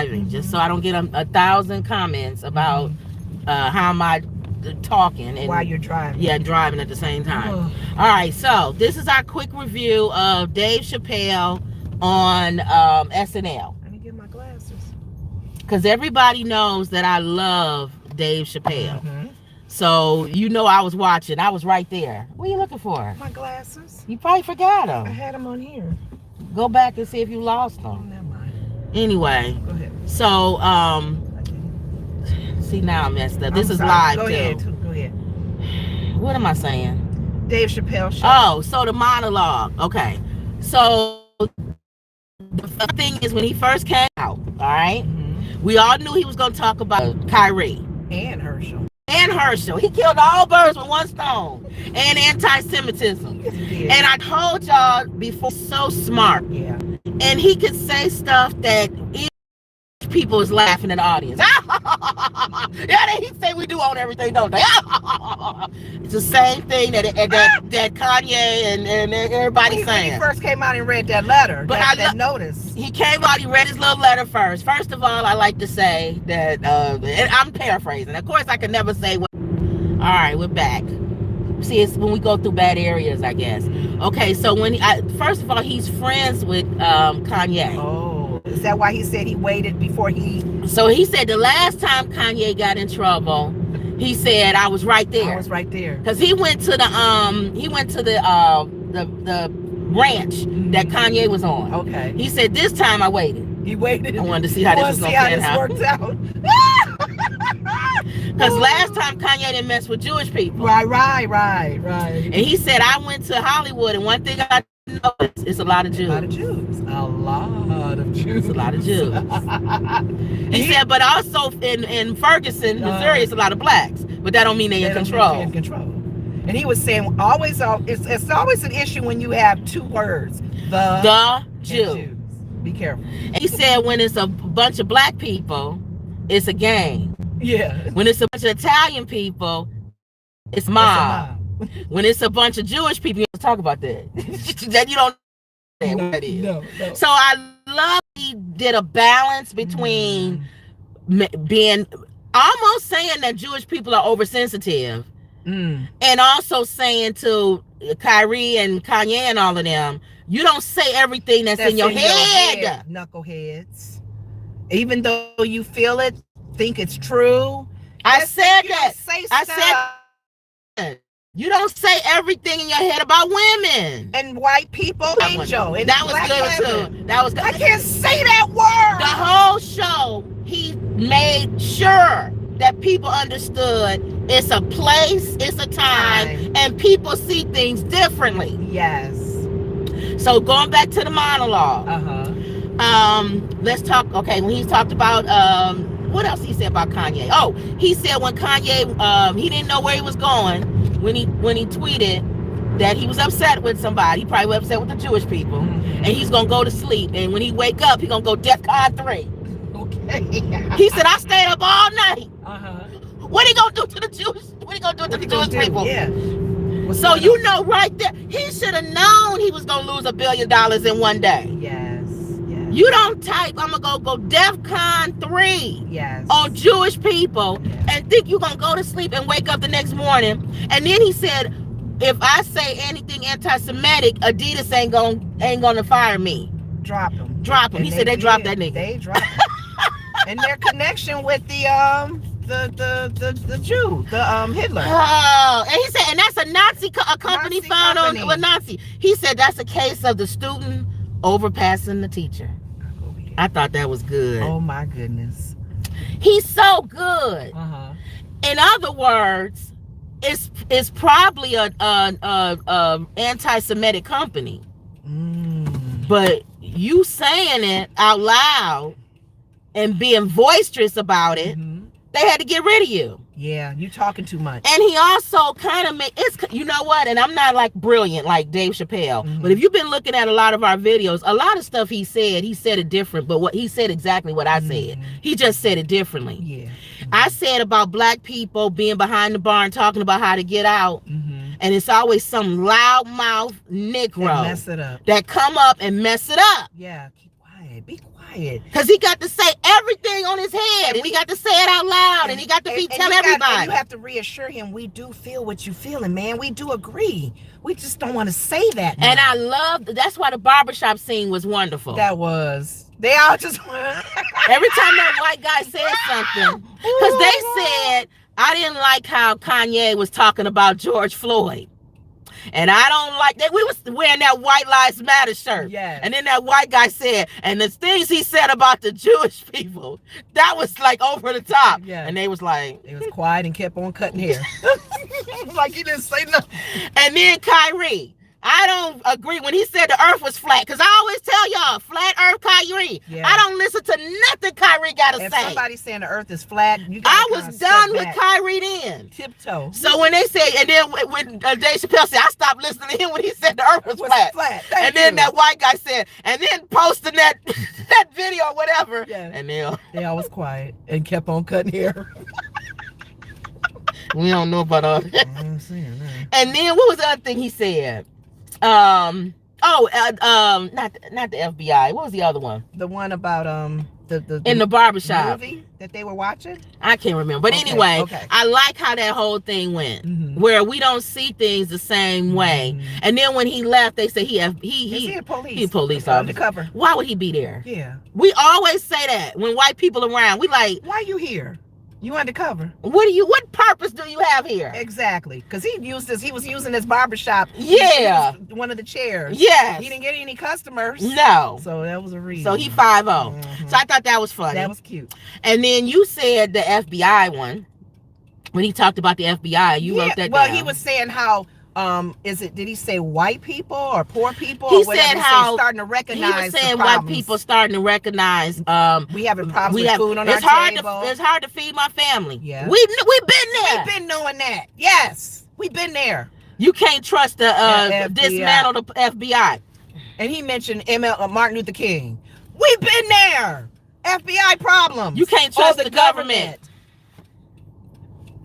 driving, just so I don't get a thousand comments about how am I talking and while you're driving. Yeah, driving at the same time. All right, so this is our quick review of Dave Chappelle on SNL. Let me get my glasses. Because everybody knows that I love Dave Chappelle. So, you know, I was watching. I was right there. What are you looking for? My glasses. You probably forgot them. I had them on here. Go back and see if you lost them. Oh, never mind. Anyway. Go ahead. So, see, now I'm messed up. This is live, Go too. Ahead. Go ahead. What am I saying? Dave Chappelle show. Oh, so the monologue. Okay. So, the thing is, when he first came out, all right, we all knew he was going to talk about Kyrie. And Herschel. He killed all birds with one stone. And anti-Semitism. Yeah. And I told y'all before, so smart. Yeah. And he could say stuff that people is laughing in the audience. Yeah, he say we do own everything, don't they? It's the same thing that Kanye and everybody saying. When he first came out and read that letter, but that notice. He came out, he read his little letter first. First of all, I like to say that, and I'm paraphrasing. Of course, I can never say what. All right, we're back. See, it's when we go through bad areas, I guess. Okay, so first of all, he's friends with Kanye. Oh. Is that why he said he waited before he... So he said the last time Kanye got in trouble, he said, I was right there. I was right there. Because he went to the ranch that Kanye was on. Okay. He said, this time I waited. He waited. I wanted to see how this was going to pan out. Worked out. Because last time Kanye didn't mess with Jewish people. Right. And he said, I went to Hollywood, and one thing I noticed, it's a lot of Jews. A lot of Jews. It's a lot of Jews. He said, but also in Ferguson, Missouri, it's a lot of blacks. But that don't mean they're in control. And he was saying, it's always an issue when you have two words. The Jew. Be careful. And he said when it's a bunch of black people, it's a gang. Yeah. When it's a bunch of Italian people, it's mob. When it's a bunch of Jewish people, you don't talk about that. That you don't know what that is. No. So I love he did a balance between being almost saying that Jewish people are oversensitive and also saying to Kyrie and Kanye and all of them, you don't say everything that's in your head. Knuckleheads. Even though you feel it, think it's true. I said that. I said you don't say everything in your head about women. And white people, Angel. And that was good too. That was good. I can't say that word. The whole show, he made sure that people understood it's a place, it's a time, and people see things differently. Yes. So going back to the monologue. Let's talk. Okay, when he talked about what else he said about Kanye? Oh, he said when Kanye he didn't know where he was going when he tweeted that he was upset with somebody. He probably was upset with the Jewish people, and he's gonna go to sleep. And when he wake up, he's gonna go DEFCON 3. Okay. He said I stayed up all night. What he gonna do to the Jews? What he gonna do to the Jewish people? Yeah. So you know right there, he should have known he was gonna lose $1 billion in one day. Yes. You don't type, I'm gonna go DEFCON 3 on Jewish people and think you're gonna go to sleep and wake up the next morning. And then he said, if I say anything anti-Semitic, Adidas ain't gonna fire me. Drop him. He said they dropped that nigga. They dropped him. And their connection with the Jew, Hitler. Oh, and he said, and that's a Nazi company found on Nazi. He said that's a case of the student overpassing the teacher. I thought that was good. Oh my goodness. He's so good. In other words, it's probably a anti-Semitic company. But you saying it out loud and being boisterous about it, they had to get rid of you. Yeah, you talking too much. And he also kind of you know what, and I'm not like brilliant like Dave Chappelle, but if you've been looking at a lot of our videos, a lot of stuff he said it different, but what he said exactly what I said. He just said it differently. Yeah. I said about black people being behind the bar and talking about how to get out, and it's always some loudmouth Negro mess it up. that come up and mess it up. Yeah, keep quiet. Be quiet. quiet. Because he got to say everything on his head, and he got to say it out loud, and he got to tell everybody. And you have to reassure him, we do feel what you're feeling, man. We do agree. We just don't want to say that now. And I loved, that's why the barbershop scene was wonderful. That was. They all just every time that white guy said something, because they said, I didn't like how Kanye was talking about George Floyd. And I don't like that. We was wearing that White Lives Matter shirt. Yes. And then that white guy said, and the things he said about the Jewish people, that was like over the top. Yeah. And they was like, it was quiet and kept on cutting hair. Like he didn't say nothing. And then Kyrie, I don't agree when he said the earth was flat, because I always tell y'all, flat earth Kyrie. Yeah. I don't listen to nothing Kyrie got to say. If somebody's saying the earth is flat, I was done with Kyrie then. Tiptoe. So when they say, and then when Dave Chappelle said, I stopped listening to him when he said the earth was flat. And then that white guy said, and then posting that that video or whatever. Yeah. And they all was quiet and kept on cutting hair. We don't know about all that. I'm saying that. And then what was the other thing he said? Not the FBI. What was the other one? The one about the in the barbershop movie that they were watching. I can't remember, but anyway, I like how that whole thing went, where we don't see things the same way. And then when he left, they said he a police officer. Undercover. Why would he be there? Yeah, we always say that when white people around. We like, why you here? You undercover. What purpose do you have here? Exactly. Because he was using his barbershop. Yeah. One of the chairs. Yes. He didn't get any customers. No. So that was a reason. So he 5-0. So I thought that was funny. That was cute. And then you said the FBI one. When he talked about the FBI, you wrote that down. Well, he was saying how did he say white people or poor people? He or whatever? said how starting to recognize. He was saying white people starting to recognize. We having problems with food on our table. It's hard to feed my family. Yeah, we've been there. We've been knowing that. Yes, we've been there. You can't trust the dismantle the FBI. And he mentioned Martin Luther King. We've been there. FBI problems. You can't trust the government.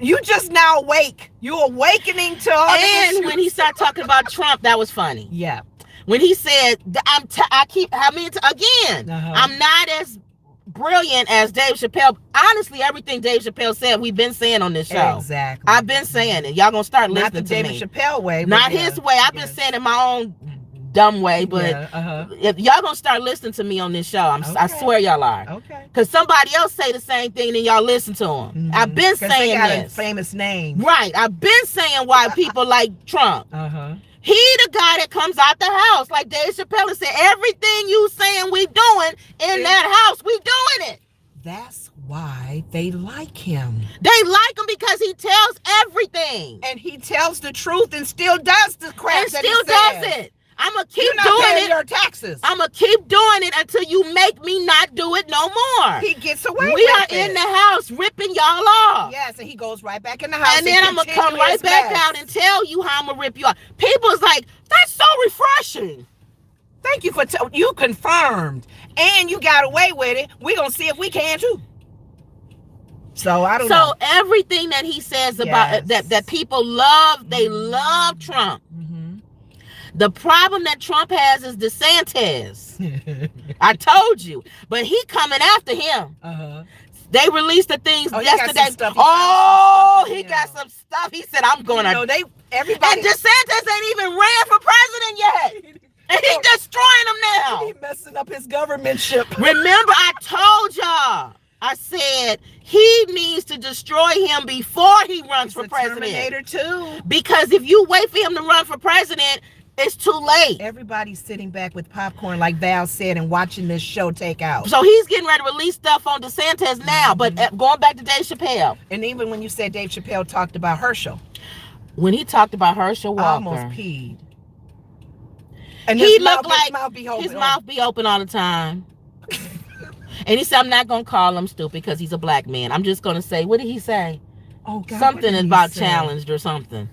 You just now awake. You're awakening to all this. And when he started talking about Trump, that was funny. Yeah. When he said, I'm not as brilliant as Dave Chappelle. Honestly, everything Dave Chappelle said, we've been saying on this show. Exactly. I've been saying it. Y'all gonna start listening to me. Not the David Chappelle way. Not his way. I've been saying it my own dumb way, but if y'all gonna start listening to me on this show, I swear y'all are. Okay. Because somebody else say the same thing and y'all listen to them. I've been saying they got a famous name. Right. I've been saying why people like Trump. He the guy that comes out the house, like Dave Chappelle said, everything you saying we doing in that house, we doing it. That's why they like him. They like him because he tells everything. And he tells the truth and still does the crap and still does it. I'm going to keep doing it. Your taxes. I'm going to keep doing it until you make me not do it no more. He gets away with it. We are in the house ripping y'all off. Yes, and he goes right back in the house. And then I'm going to come right back out and tell you how I'm going to rip you off. People's like, that's so refreshing. Thank you for you confirmed. And you got away with it. We're going to see if we can too. So I don't know. So everything that he says about that people love, they love Trump. The problem that Trump has is DeSantis. I told you. But he coming after him. They released the things yesterday. He got some stuff. He said, I'm going to. Everybody. And DeSantis ain't even ran for president yet. And he's destroying them now. He's messing up his governmentship. Remember, I told y'all. I said he needs to destroy him before he runs for president. Terminator too. Because if you wait for him to run for president, it's too late. Everybody's sitting back with popcorn, like Val said, and watching this show take out. So he's getting ready to release stuff on DeSantis now. But going back to Dave Chappelle. And even when you said Dave Chappelle talked about Herschel. When he talked about Herschel Walker. I almost peed. And he looked like his mouth be open all the time. And he said, I'm not going to call him stupid because he's a black man. I'm just going to say, what did he say? Oh, God. Something about challenged or something.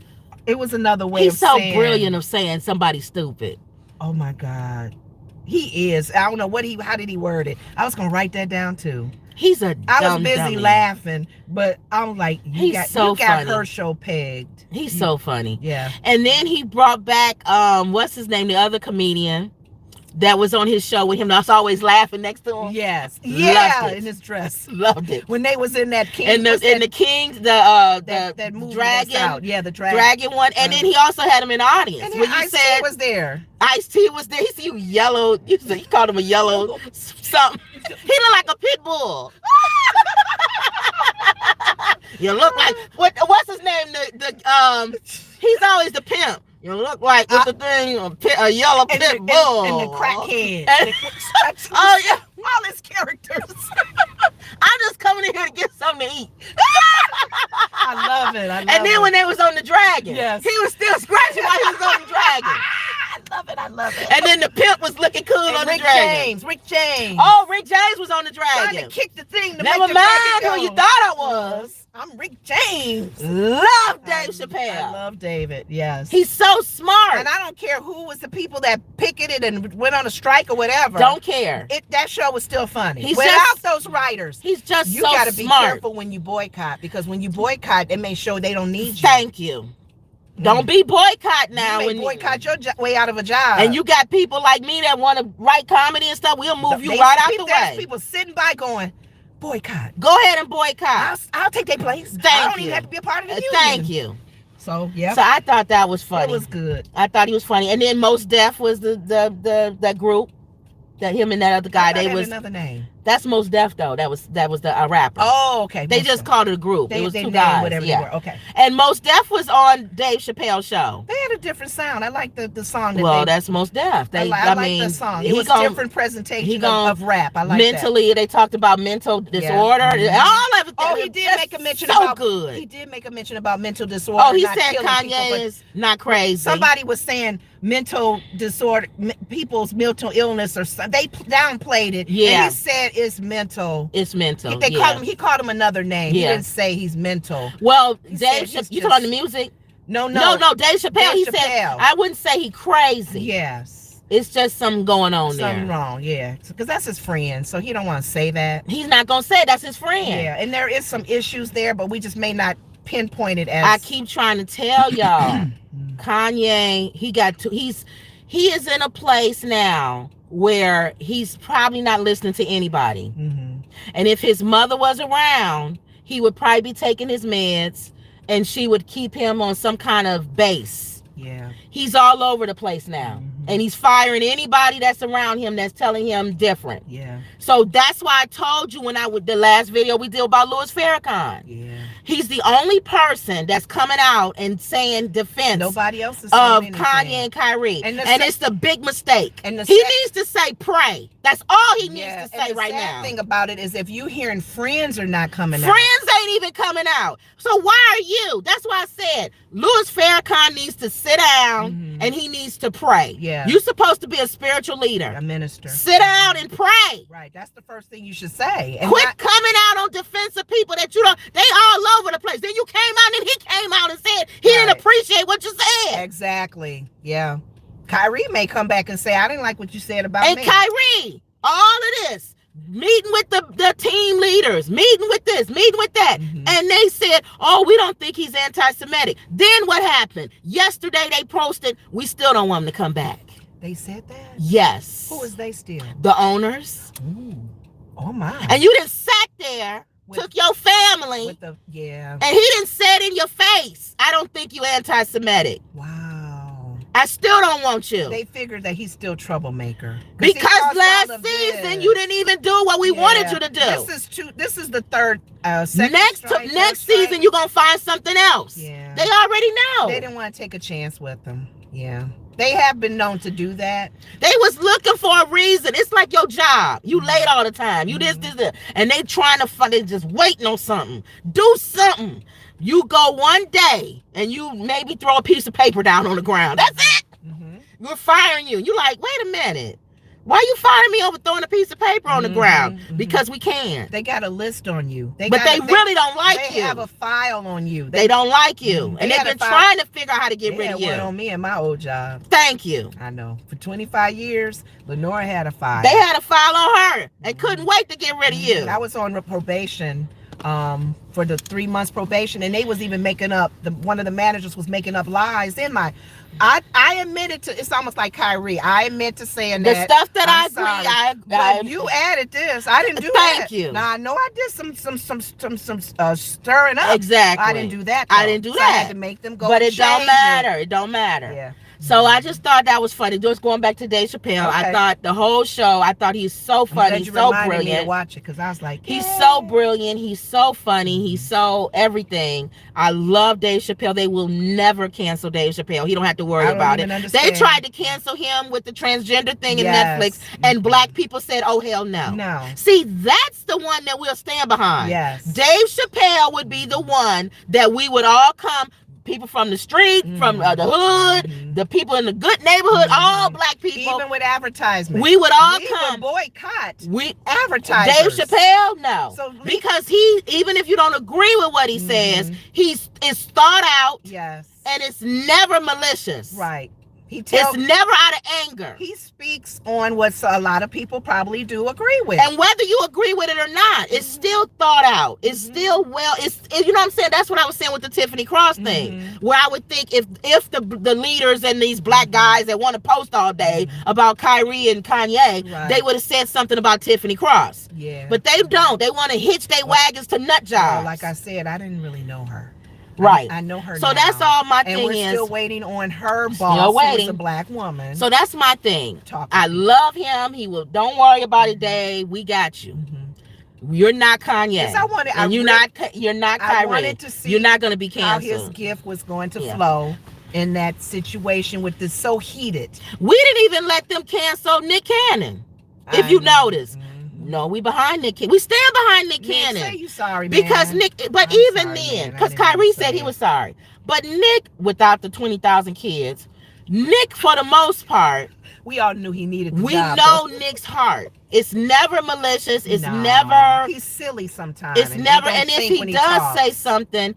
It was another way of saying. He's so brilliant of saying somebody's stupid. Oh, my God. He is. I don't know how did he word it? I was going to write that down, too. He's a I was busy laughing, but I'm like, you got funny. Herschel pegged. He's so funny. Yeah. And then he brought back, what's his name? The other comedian. that was on his show with him. That's always laughing next to him. Yes. Loved Yeah, it. in his dress. Loved it. When they was in that King. And the Kings, that movie dragon. out. Yeah, the dragon one. And then he also had him in the audience. And when you Ice-T said was there. Ice-T was there. He see you yellow. He called him a yellow something. He looked like a pit bull. You look like what's his name? He's always the pimp. You look like what's the thing? A yellow pit bull. And the crackhead. Oh yeah, all his characters. I'm just coming in here to get something to eat. I love it. And then when they was on the dragon, yes, he was still scratching while he was on the dragon. I love it. And then the pimp was looking cool on the dragon. Rick James. Oh, Rick James was on the dragon. Trying to kick the thing to Never make the mind dragon who you thought I was. I'm Rick James. Love Dave Chappelle. I love David, yes. He's so smart. And I don't care who was the people that picketed and went on a strike or whatever. Don't care. That show was still funny. He's without those writers. He's just you so gotta be smart. careful when you boycott, because when you boycott, it may show they don't need you. Thank you. Don't be boycott now. You may boycott your way out of a job. And you got people like me that want to write comedy and stuff. We'll move you right out the way. There's people sitting by going, boycott. Go ahead and boycott. I'll take their place. Thank I don't you. even have to be a part of the union. Thank you. So yeah. So I thought that was funny. It was good. I thought he was funny. And then Mos Def was the group that him and that other guy. They was another name. That's Mos Def though. That was the rapper. Oh, okay. They just called it a group. It was two guys. Whatever they were. Okay. And Mos Def was on Dave Chappelle's show. They had a different sound. I like the song. That's Mos Def. I like the song. It was different presentation of rap. I like mentally, they talked about mental disorder. All of it. Oh, he did make a mention about good. He did make a mention about mental disorder. Oh, he said Kanye is not crazy. Somebody was saying mental disorder, people's mental illness, or something. They downplayed it. Yeah. And he said it's mental. It's mental. He called him another name. He didn't say he's mental. Well, Dave Chappelle, you talking about the music? No. Dave Chappelle. Said I wouldn't say he crazy. Yes. It's just something going on there. Something wrong, yeah. Because that's his friend, so he don't want to say that. He's not gonna say that's his friend. Yeah, and there is some issues there, but we just may not pinpoint it as. I keep trying to tell y'all, Kanye, he is in a place now where he's probably not listening to anybody. Mm-hmm. And if his mother was around, he would probably be taking his meds, and she would keep him on some kind of base. Yeah. He's all over the place now. Mm-hmm. And he's firing anybody that's around him that's telling him different. Yeah. So that's why I told you when the last video we did about Louis Farrakhan. Yeah. He's the only person that's coming out and saying defense. Nobody else is of saying Kanye anything. and Kyrie. And it's the big mistake. And he needs to say pray. That's all he needs to say right now. The sad thing about it is if you hearing friends are not coming out. Friends ain't even coming out. So why are you? That's why I said Louis Farrakhan needs to sit down and he needs to pray. Yeah. You're supposed to be a spiritual leader. A minister. Sit down and pray. Right. That's the first thing you should say. And quit coming out on defense of people that you don't. They all over the place. Then you came out and he came out and said he didn't appreciate what you said. Exactly. Yeah. Kyrie may come back and say, I didn't like what you said about me. And Kyrie, all of this, meeting with the team leaders, meeting with this, meeting with that. And they said, oh, we don't think he's anti-Semitic. Then what happened? Yesterday they posted, we still don't want him to come back. They said that? Yes. Who is they still? The owners. Ooh. Oh, my. And you done sat there, took your family, and he didn't say it in your face, I don't think you anti-Semitic. Wow. I still don't want you. They figured that he's still troublemaker. Because last season you didn't even do what we wanted you to do. This is the third. Next season you're gonna find something else. Yeah. They already know. They didn't want to take a chance with them. Yeah. They have been known to do that. They was looking for a reason. It's like your job. You late all the time. You this. And they trying to find, they just waiting on something. Do something. You go one day and you maybe throw a piece of paper down on the ground. That's it. We're firing you. You're like, wait a minute. Why you firing me over throwing a piece of paper on the ground? Because we can. They got a list on you. They really don't like you. They have a file on you. They don't like you. And they've been trying to figure out how to get rid of you. One on me in my old job. Thank you. I know. For 25 years, Lenora had a file. They had a file on her and couldn't wait to get rid of you. I was on probation for the 3 months probation, and they was even making up. One of the managers was making up lies in my. I admitted to. It's almost like Kyrie. I admit to saying The that. stuff that I'm I agree, sorry. But you added this. I didn't do that. Thank you. Now I know I did some stirring up. Exactly. I didn't do that. I didn't do so that. I had to make them go. But it don't matter. It. It don't matter. Yeah. So I just thought that was funny. Just going back to Dave Chappelle, Okay. I thought the whole show, I thought he's so funny, so brilliant. Me to watch it because I was like, he's so brilliant. He's so funny. He's so everything. I love Dave Chappelle. They will never cancel Dave Chappelle. He don't have to worry about it. They tried to cancel him with the transgender thing in Netflix, and black people said, "Oh hell no." No. See, that's the one that we'll stand behind. Yes. Dave Chappelle would be the one that we would all come. People from the street, from the hood, the people in the good neighborhood, all black people. Even with advertisements. We would all come. Boycott. Advertisers. Dave Chappelle, no. So because he, even if you don't agree with what he says, it's thought out. Yes. And it's never malicious. Right. It's never out of anger. He speaks on what a lot of people probably do agree with. And whether you agree with it or not, it's still thought out. It's still you know what I'm saying? That's what I was saying with the Tiffany Cross thing. Where I would think if the leaders and these black guys that want to post all day about Kyrie and Kanye, they would have said something about Tiffany Cross. Yeah. But they don't. They want to hitch their wagons to nut jobs. Like I said, I didn't really know her. Right. I know her So now. That's all my thing is. And we're still waiting on her boss, who's a black woman. So that's my thing. I love him. Don't worry about it, Dave. We got you. You're not Kanye. Yes, you're not Kyrie. I wanted to see you're not going to be canceled. How his gift was going to flow in that situation with this so heated. We didn't even let them cancel Nick Cannon. If you notice. No, we behind Nick Cannon. We stand behind Nick Cannon. Say you sorry, man. Because Nick, but I'm even then, because Kyrie said he was sorry. But Nick, without the 20,000 kids, Nick, for the most part, we all knew he needed the we job, know Nick's heart. It's never malicious. It's never. He's silly sometimes. It's never. And if he does say something,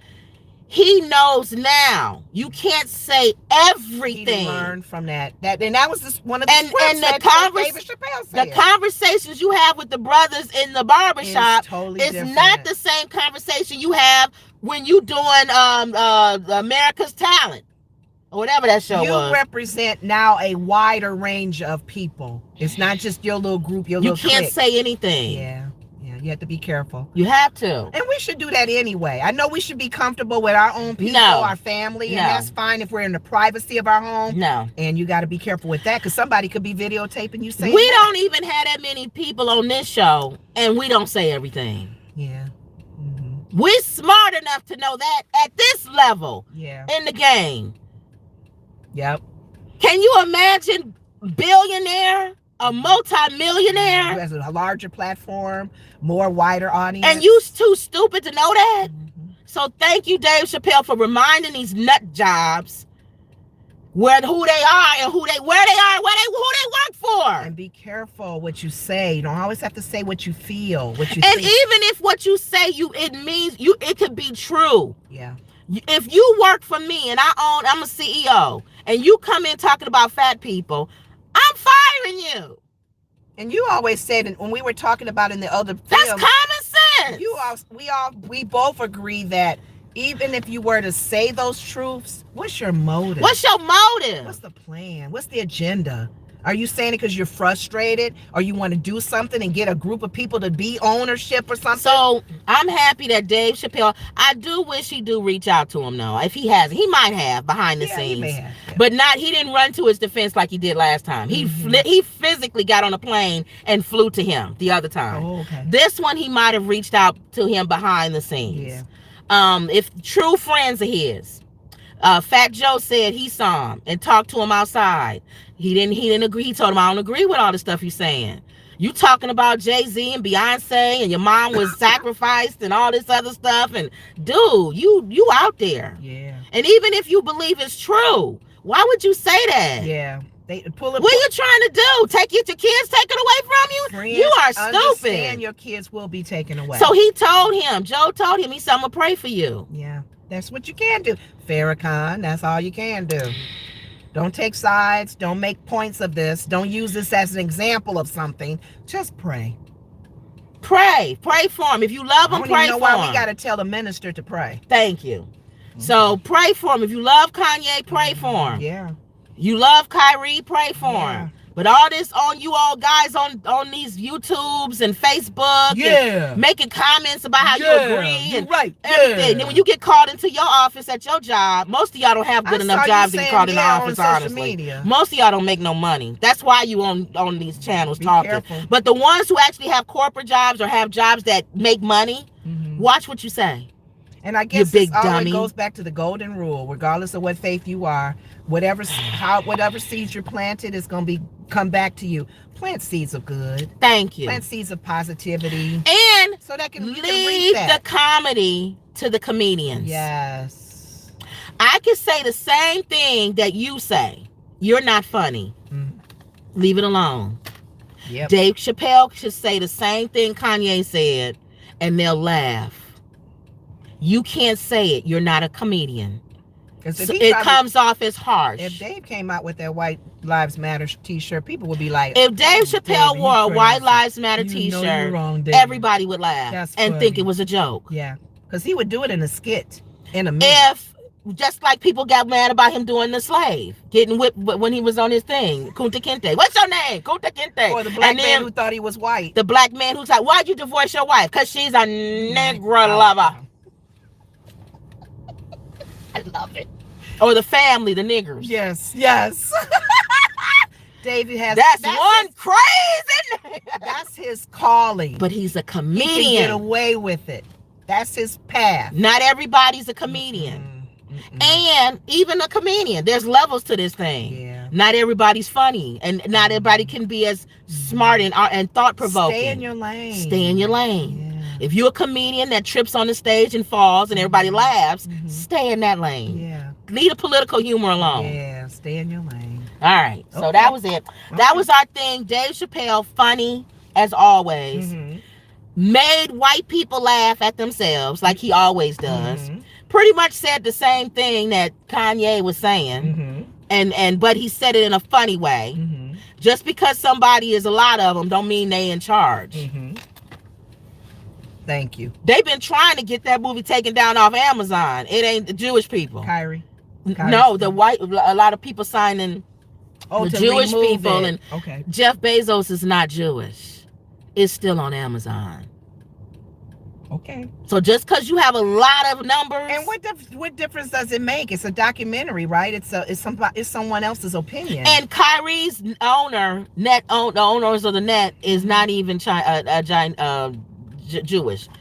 he knows now. You can't say everything. He learned from that. And that was one of the scripts that David Chappelle said. The conversations you have with the brothers in the barbershop is not the same conversation you have when you doing America's Talent or whatever that show was. You represent now a wider range of people. It's not just your little group, your little clique. You can't say anything. Yeah. You have to be careful. You have to. And we should do that anyway. I know we should be comfortable with our own people, our family, and that's fine if we're in the privacy of our home. No. And you got to be careful with that because somebody could be videotaping you saying We don't even have that many people on this show, and we don't say everything. Yeah. We're smart enough to know that at this level in the game. Yep. Can you imagine billionaire? A multi-millionaire who has a larger platform, more wider audience, and you too stupid to know that. So thank you, Dave Chappelle, for reminding these nut jobs who they are and where they are, who they work for. And be careful what you say. You don't always have to say what you feel, what you and think. Even if what you say it means it could be true. Yeah. If you work for me and I'm a CEO, and you come in talking about fat people, I'm firing you. And you always said, when we were talking about in the other film, that's common sense. We both agree that even if you were to say those truths, what's your motive? What's your motive? What's the plan? What's the agenda? Are you saying it because you're frustrated, or you want to do something and get a group of people to be ownership or something? So I'm happy that Dave Chappelle. I do wish he do reach out to him though. If he hasn't, he might have behind the scenes. He may have, but not. He didn't run to his defense like he did last time. He physically got on a plane and flew to him the other time. Oh, okay. This one he might have reached out to him behind the scenes. Yeah. If true friends of his. Fat Joe said he saw him and talked to him outside. He didn't agree. He told him, I don't agree with all the stuff you're saying. You talking about Jay-Z and Beyonce and your mom was sacrificed and all this other stuff. And dude, you out there. Yeah. And even if you believe it's true, why would you say that? Yeah. What are you trying to do? Take your kids taken away from you? Friends, you are stupid. Understand your kids will be taken away. So Joe told him, he said, I'm going to pray for you. Yeah. That's what you can do. Farrakhan, that's all you can do. Don't take sides. Don't make points of this. Don't use this as an example of something. Just pray. Pray for him. If you love him, pray for him. Why we got to tell the minister to pray. Thank you. So pray for him. If you love Kanye, pray for him. Yeah. You love Kyrie, pray for him. But all this on you all guys on these YouTubes and Facebook, and making comments about how you agree and everything. Then when you get called into your office at your job, most of y'all don't have good enough jobs to get called in the office, honestly. Most of y'all don't make no money. That's why you on these channels talking. Careful. But the ones who actually have corporate jobs or have jobs that make money, watch what you say. And I guess it always goes back to the golden rule. Regardless of what faith you are, whatever seeds you're planted is going to come back to you. Plant seeds of good. Thank you. Plant seeds of positivity. And so that can leave the comedy to the comedians. Yes. I can say the same thing that you say. You're not funny. Leave it alone. Yep. Dave Chappelle should say the same thing Kanye said, and they'll laugh. You can't say it. You're not a comedian. So it comes off as harsh. If Dave came out with that White Lives Matter t-shirt, people would be like, if Dave Chappelle wore a White Lives Matter t-shirt, everybody would laugh and think it was a joke. Yeah, because he would do it in a skit in a minute. Just like people got mad about him doing the slave, getting whipped when he was on his thing. Kunta Kinte. What's your name? Kunta Kinte. Or the black man who thought he was white. The black man who's like, why'd you divorce your wife? Because she's a Negro lover. I love it. Or the family, the niggers. Yes. David has. That's one crazy. That's his calling. But he's a comedian. He can get away with it. That's his path. Not everybody's a comedian. And even a comedian, there's levels to this thing. Yeah. Not everybody's funny, and not everybody can be as smart and thought provoking. Stay in your lane. Stay in your lane. If you're a comedian that trips on the stage and falls and everybody laughs, stay in that lane. Yeah. Leave the political humor alone. Yeah, stay in your lane. All right. So that was it. That was our thing. Dave Chappelle, funny as always. Made white people laugh at themselves like he always does. Pretty much said the same thing that Kanye was saying. But he said it in a funny way. Just because somebody is a lot of them don't mean they in charge. Thank you. They've been trying to get that movie taken down off Amazon. It ain't the Jewish people. Kyrie. No, the white. A lot of people signing the Jewish people, and Jeff Bezos is not Jewish. It's still on Amazon. Okay. So just because you have a lot of numbers, and what difference does it make? It's a documentary, right? It's someone else's opinion. And Kyrie's the owners of the net is not even Jewish.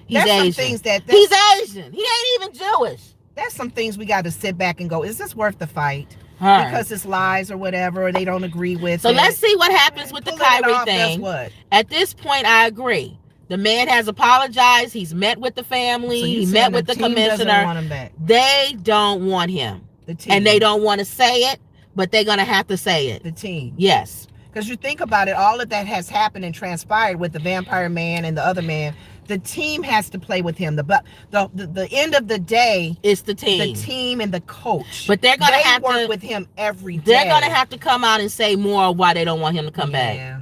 He's Asian. He's Asian. He ain't even Jewish. That's some things we got to sit back and go, is this worth the fight? Because it's lies or whatever, or they don't agree with it. So let's see what happens with the Kyrie thing. At this point, I agree. The man has apologized. He's met with the family. He met with the commissioner. They don't want him. The team. And they don't want to say it, but they're going to have to say it. The team. Yes. Because you think about it, all of that has happened and transpired with the vampire man and the other man. The team has to play with him. The end of the day, it's the team. The team and the coach. But they're going to have to work with him every day. They're going to have to come out and say more of why they don't want him to come back. Yeah.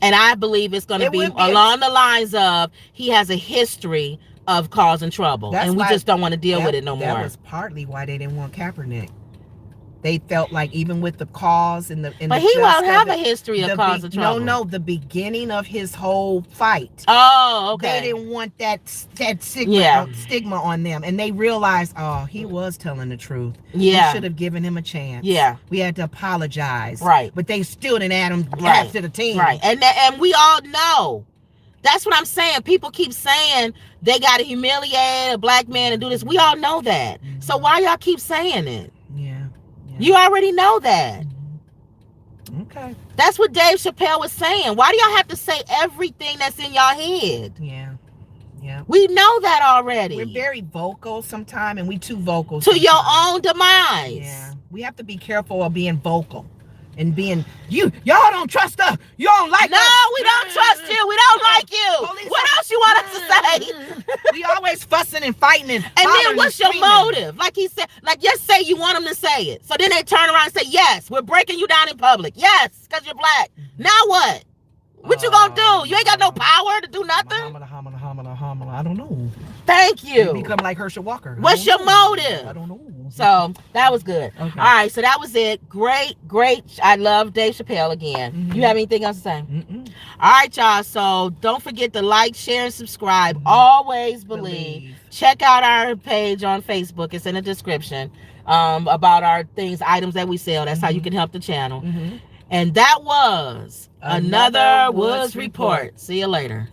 And I believe it's going to be along the lines of he has a history of causing trouble, and we just don't want to deal with it no more. That was partly why they didn't want Kaepernick. They felt like even with the cause and but he won't have a history of causing trouble. No, the beginning of his whole fight. Oh, okay. They didn't want that stigma on them, and they realized, oh, he was telling the truth. Yeah, we should have given him a chance. Yeah, we had to apologize. Right, but they still didn't add him back to the team. Right, and we all know. That's what I'm saying. People keep saying they got to humiliate a black man and do this. We all know that. So why y'all keep saying it? You already know that. Okay. That's what Dave Chappelle was saying. Why do y'all have to say everything that's in y'all head? Yeah. We know that already. We're very vocal sometimes, and we too vocal. To your own demise. Yeah. We have to be careful of being vocal. And being, y'all don't trust us. You don't like us. No, we don't trust you. We don't like you. What else you want us to say? We always fussing and fighting and then what's your motive? Like he said, just say you want them to say it. So then they turn around and say, yes, we're breaking you down in public. Yes, because you're black. Now what? What you gonna do? You ain't got no power to do nothing. I don't know. Thank you. You become like Herschel Walker. What's your motive? I don't know. So that was good. Okay. All right, so that was it. Great. I love Dave Chappelle again. Mm-hmm. You have anything else to say? Mm-mm. All right, y'all. So don't forget to like, share, and subscribe. Mm-hmm. Always believe. Check out our page on Facebook. It's in the description about our items that we sell. That's how you can help the channel. Mm-hmm. And that was another Woods Report. See you later.